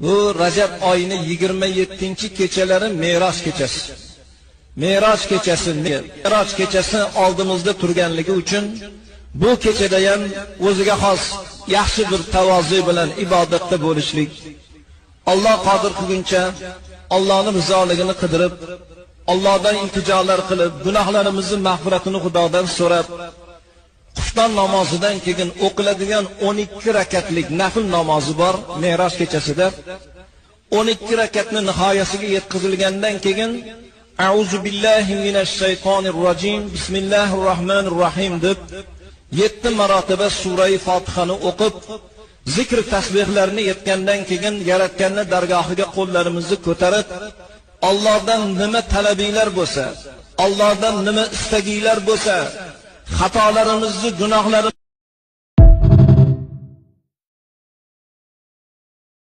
Bu Rajab oyining 27-kechalari Me'roj kechasi. Me'roj kechasi oldimizda turganligi uchun bu kechada ham o'ziga xos yaxshi bir tavozu bilan ibodatda bo'lishlik, Alloh qodir qilguncha Allohning rizoligini qidirib, Allohdan iltijolar qilib, gunohlarimizni mag'firatini Xudodan so'rab, xufton namozidan keyin o'qiladigan 12 rakatlik nafl namozi bor Me'roj kechasida. 12 rakatni nihoyasiga yetkazilgandan keyin A'uzu billahi minash shaytonir rojim, bismillahir rohmanir rohim deb 7 marotaba sura-i Fotihani o'qib, zikr tasbihlarni yetgandan keyin Yaratganning dargohiga qo'llarimizni ko'tarib, Allohdan nima talabinglar bo'lsa, Allohdan nima istaginglar bo'lsa, xatolarimizni, gunohlarimizni